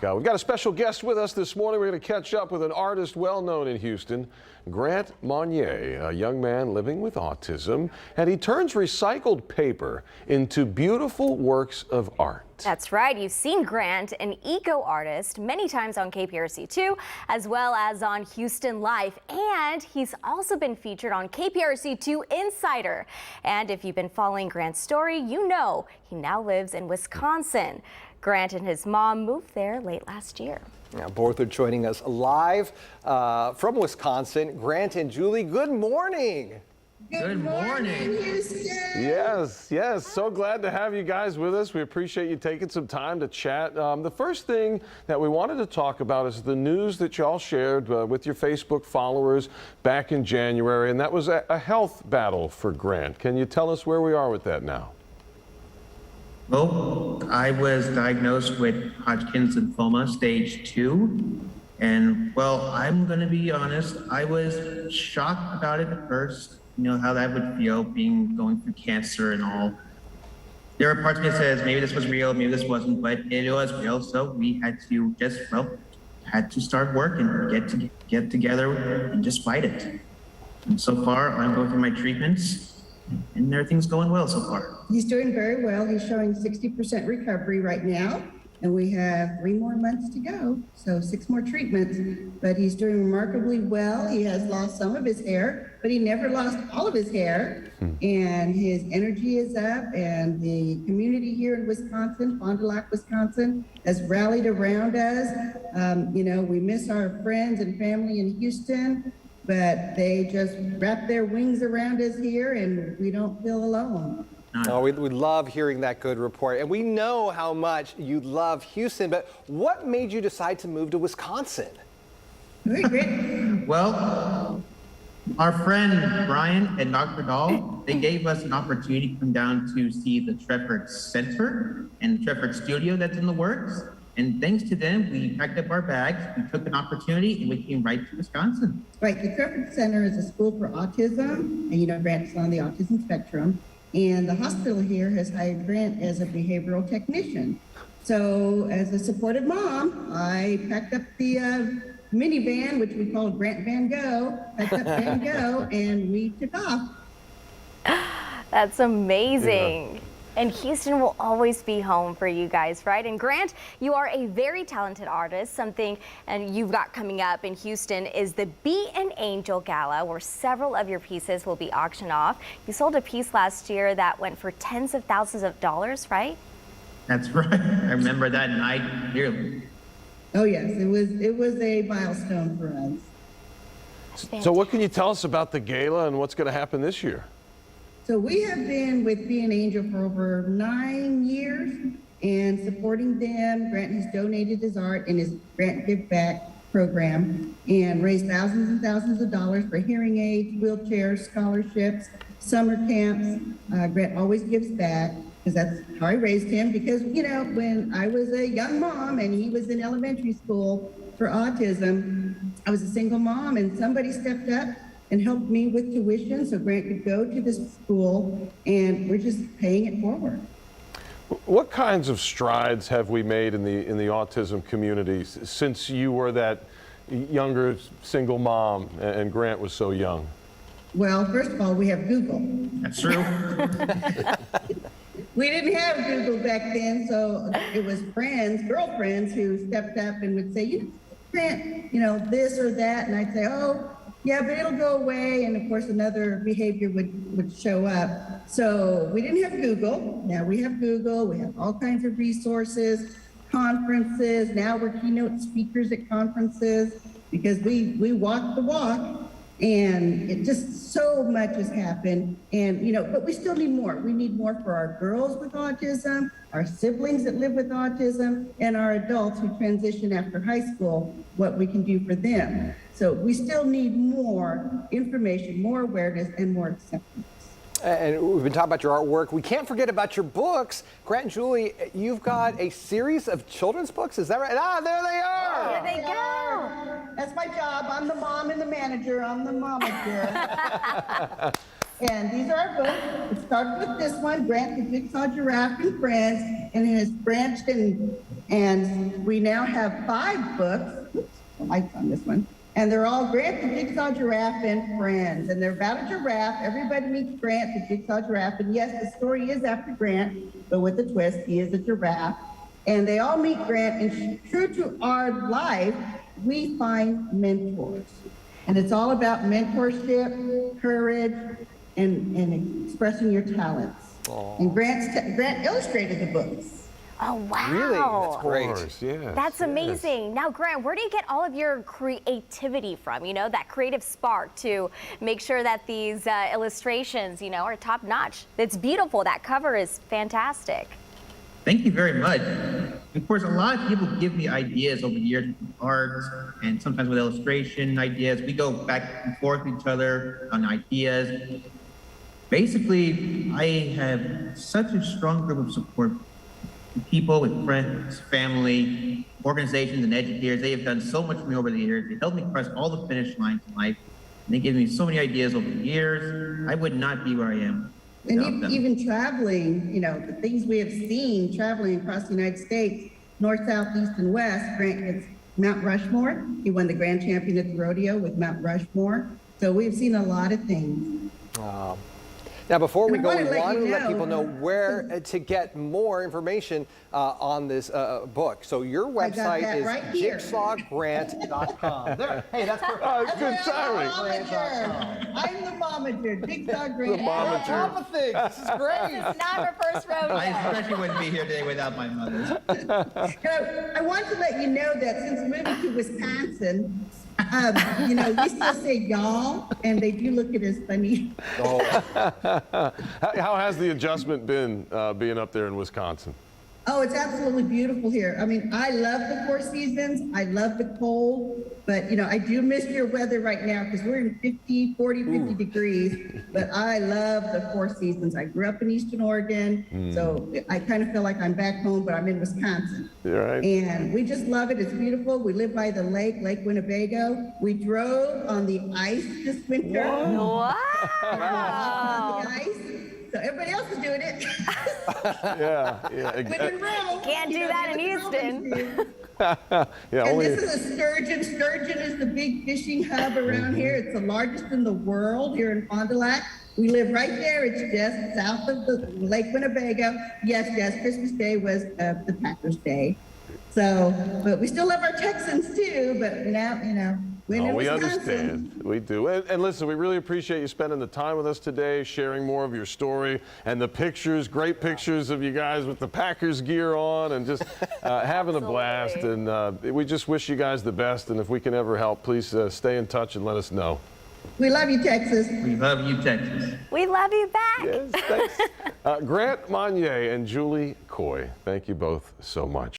We've got a special guest with us this morning. We're going to catch up with an artist well known in Houston, Grant Monnier, a young man living with autism, and he turns recycled paper into beautiful works of art. That's right. You've seen Grant, an eco-artist, many times on KPRC2, as well as on Houston Life. And he's also been featured on KPRC2 Insider. And if you've been following Grant's story, you know he now lives in Wisconsin. Grant and his mom moved there late last year. Now, both are joining us live from Wisconsin. Grant and Julie, good morning. Good morning, Houston. Yes. So glad to have you guys with us. We appreciate you taking some time to chat. The first thing that we wanted to talk about is the news that y'all shared with your Facebook followers back in January, and that was a health battle for Grant. Can you tell us where we are with that now? Well, I was diagnosed with Hodgkin's lymphoma, stage 2. And, well, I'm going to be honest, I was shocked about it at first. You know, how that would feel going through cancer and all. There are parts of me that says maybe this was real, maybe this wasn't, but it was real. So we had to had to start working, get together and just fight it. And so far, I'm going through my treatments and everything's going well so far. He's doing very well. He's showing 60% recovery right now. And we have 3 more months to go, so 6 more treatments. But he's doing remarkably well. He has lost some of his hair, but he never lost all of his hair. And his energy is up, and the community here in Wisconsin, Fond du Lac, Wisconsin, has rallied around us. You know, we miss our friends and family in Houston, but they just wrap their wings around us here, and we don't feel alone. Oh, we love hearing that good report. And we know how much you love Houston, but what made you decide to move to Wisconsin? Well, our friend Brian and Dr. Dahl, they gave us an opportunity to come down to see the Trefford Center and the Trefford Studio that's in the works. And thanks to them, we packed up our bags, we took an opportunity, and we came right to Wisconsin. Right, the Trefford Center is a school for autism, and you know, Grant's on the autism spectrum. And the hospital here has hired Grant as a behavioral technician. So as a supportive mom, I packed up the minivan, which we call Grant Van Go, packed up Van Go, and we took off. That's amazing. Yeah. And Houston will always be home for you guys, right? And Grant, you are a very talented artist. Something and you've got coming up in Houston is the Be an Angel Gala, where several of your pieces will be auctioned off. You sold a piece last year that went for tens of thousands of dollars, right? That's right. I remember that night clearly. Oh yes, it was a milestone for us. So what can you tell us about the gala and what's going to happen this year? So we have been with Be an Angel for over 9 years and supporting them. Grant has donated his art in his Grant Give Back program and raised thousands and thousands of dollars for hearing aids, wheelchairs, scholarships, summer camps. Grant always gives back because that's how I raised him, because, you know, when I was a young mom and he was in elementary school for autism, I was a single mom and somebody stepped up and helped me with tuition so Grant could go to this school, and we're just paying it forward. What kinds of strides have we made in the autism community since you were that younger single mom and Grant was so young? Well, first of all, we have Google. That's true. We didn't have Google back then, so it was friends, girlfriends, who stepped up and would say, you know, Grant, you know, this or that, and I'd say, oh, yeah, but it'll go away. And of course, another behavior would show up. So we didn't have Google. Now we have Google. We have all kinds of resources, conferences. Now we're keynote speakers at conferences because we walk the walk. And it just so much has happened. And, you know, but we still need more. We need more for our girls with autism, our siblings that live with autism, and our adults who transition after high school, what we can do for them. So we still need more information, more awareness, and more acceptance. And we've been talking about your artwork. We can't forget about your books. Grant and Julie, you've got a series of children's books, is that right? Ah, there they are! There they go! That's my job. I'm the mom and the manager. I'm the momager. And these are our books. It starts with this one, Grant the Jigsaw Giraffe and Friends, and it has branched and we now have 5 books. Oops, the lights on this one. And they're all Grant the Jigsaw Giraffe and Friends. And they're about a giraffe. Everybody meets Grant the Jigsaw Giraffe. And yes, the story is after Grant, but with a twist, he is a giraffe. And they all meet Grant, and true to our life, we find mentors. And it's all about mentorship, courage, and expressing your talents. And Grant illustrated the books. Oh, wow. Really? That's great. Of course, yes, That's yes. amazing. Now, Grant, where do you get all of your creativity from? You know, that creative spark to make sure that these illustrations, you know, are top notch. It's beautiful. That cover is fantastic. Thank you very much. Of course, a lot of people give me ideas over the years with art and sometimes with illustration ideas. We go back and forth with each other on ideas. Basically, I have such a strong group of support. People with friends, family, organizations, and educators. They have done so much for me over the years. They helped me cross all the finish lines in life. And they give me so many ideas over the years. I would not be where I am without And them. even traveling, you know, the things we have seen traveling across the United States, north, south, east, and west. Grant gets Mount Rushmore. He won the grand champion at the rodeo with Mount Rushmore. So we've seen a lot of things. Now, before we And I go, we wanna let want you to let know- people know where to get more information on this book. So your I got website that is right here. jigsawgrant.com. There. Hey, that's perfect. Good timing. I'm the momager, Jigsaw Grant. The momager. On top of things. This is great. It's not our first rodeo. I especially wouldn't be here today without my mother. I want to let you know that since moving to Wisconsin, you know, we still say y'all, and they do look at us funny. How has the adjustment been being up there in Wisconsin? Oh, it's absolutely beautiful here. I mean, I love the 4 seasons. I love the cold, but you know, I do miss your weather right now because we're in 50, 40, 50 degrees, but I love the 4 seasons. I grew up in Eastern Oregon, so I kind of feel like I'm back home, but I'm in Wisconsin. You're right. And we just love it. It's beautiful. We live by the lake, Lake Winnebago. We drove on the ice this winter. Wow. On the ice. So everybody else is doing it. Yeah. When in Rome, Can't you do know, that in do what the Houston. Romans do. Yeah. And Only. this is a sturgeon. Sturgeon is the big fishing hub around here. It's the largest in the world here in Fond du Lac. We live right there. It's just south of the Lake Winnebago. Yes, Christmas Day was the Packers' Day. So, but we still love our Texans too. But now, you know, we're in We Wisconsin. understand. We do. And listen, we really appreciate you spending the time with us today, sharing more of your story and the pictures, great pictures of you guys with the Packers gear on and just having a blast. And we just wish you guys the best. And if we can ever help, please stay in touch and let us know. We love you, Texas. We love you, Texas. We love you back. Yes, thanks. Grant Monnier and Julie Coy, thank you both so much.